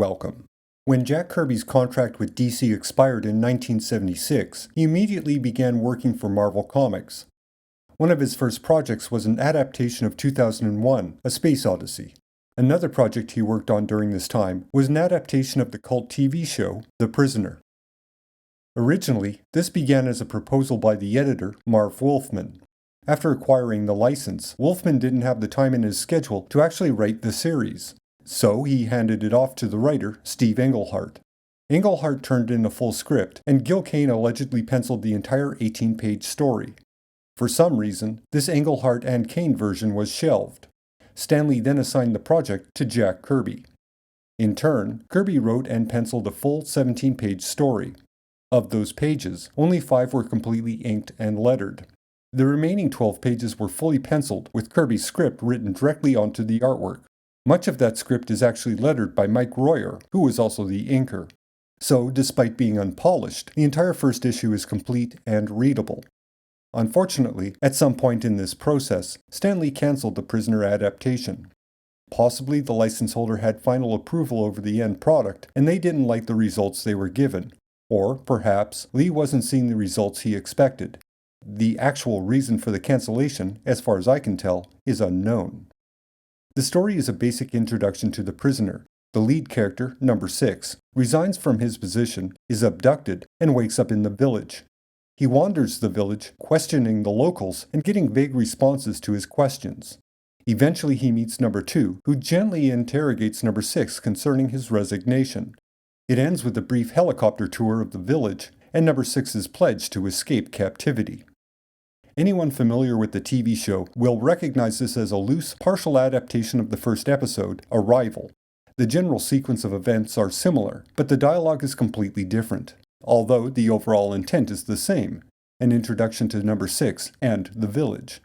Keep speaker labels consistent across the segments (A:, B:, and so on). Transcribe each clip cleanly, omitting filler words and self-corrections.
A: welcome. When Jack Kirby's contract with DC expired in 1976, he immediately began working for Marvel Comics. One of his first projects was an adaptation of 2001, A Space Odyssey. Another project he worked on during this time was an adaptation of the cult TV show, The Prisoner. Originally, this began as a proposal by the editor, Marv Wolfman. After acquiring the license, Wolfman didn't have the time in his schedule to actually write the series, so he handed it off to the writer, Steve Englehart. Englehart turned in a full script, and Gil Kane allegedly penciled the entire 18-page story. For some reason, this Englehart and Kane version was shelved. Stanley then assigned the project to Jack Kirby. In turn, Kirby wrote and penciled a full 17-page story. Of those pages, only 5 were completely inked and lettered. The remaining 12 pages were fully penciled, with Kirby's script written directly onto the artwork. Much of that script is actually lettered by Mike Royer, who was also the inker. So, despite being unpolished, the entire first issue is complete and readable. Unfortunately, at some point in this process, Stan Lee canceled the Prisoner adaptation. Possibly the license holder had final approval over the end product, and they didn't like the results they were given. Or, perhaps, Lee wasn't seeing the results he expected. The actual reason for the cancellation, as far as I can tell, is unknown. The story is a basic introduction to the prisoner. The lead character, number 6, resigns from his position, is abducted, and wakes up in the village. He wanders the village, questioning the locals and getting vague responses to his questions. Eventually he meets number 2, who gently interrogates number 6 concerning his resignation. It ends with a brief helicopter tour of the village and number 6's pledge to escape captivity. Anyone familiar with the TV show will recognize this as a loose, partial adaptation of the first episode, Arrival. The general sequence of events are similar, but the dialogue is completely different, although the overall intent is the same, an introduction to number 6 and the village.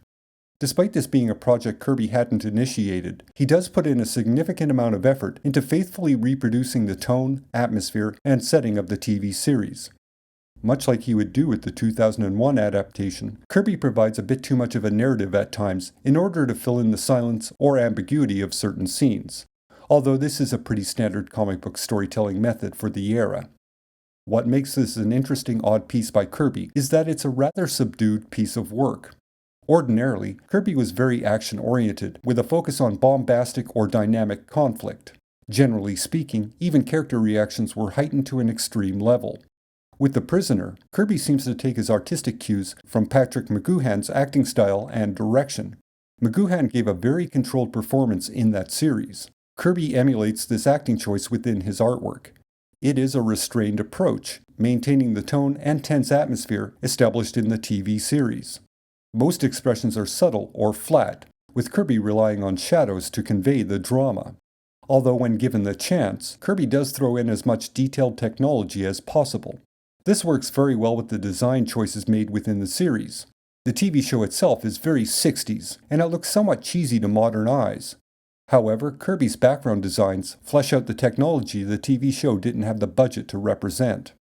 A: Despite this being a project Kirby hadn't initiated, he does put in a significant amount of effort into faithfully reproducing the tone, atmosphere, and setting of the TV series. Much like he would do with the 2001 adaptation, Kirby provides a bit too much of a narrative at times in order to fill in the silence or ambiguity of certain scenes, although this is a pretty standard comic book storytelling method for the era. What makes this an interesting odd piece by Kirby is that it's a rather subdued piece of work. Ordinarily, Kirby was very action-oriented, with a focus on bombastic or dynamic conflict. Generally speaking, even character reactions were heightened to an extreme level. With The Prisoner, Kirby seems to take his artistic cues from Patrick McGoohan's acting style and direction. McGoohan gave a very controlled performance in that series. Kirby emulates this acting choice within his artwork. It is a restrained approach, maintaining the tone and tense atmosphere established in the TV series. Most expressions are subtle or flat, with Kirby relying on shadows to convey the drama. Although when given the chance, Kirby does throw in as much detailed technology as possible. This works very well with the design choices made within the series. The TV show itself is very 60s, and it looks somewhat cheesy to modern eyes. However, Kirby's background designs flesh out the technology the TV show didn't have the budget to represent.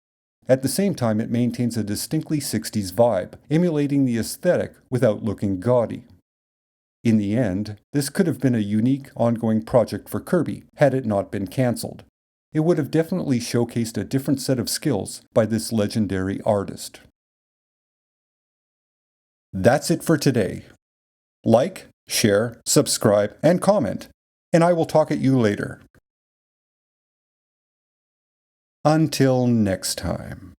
A: At the same time, it maintains a distinctly 60s vibe, emulating the aesthetic without looking gaudy. In the end, this could have been a unique, ongoing project for Kirby had it not been cancelled. It would have definitely showcased a different set of skills by this legendary artist. That's it for today. Like, share, subscribe, and comment, and I will talk at you later. Until next time.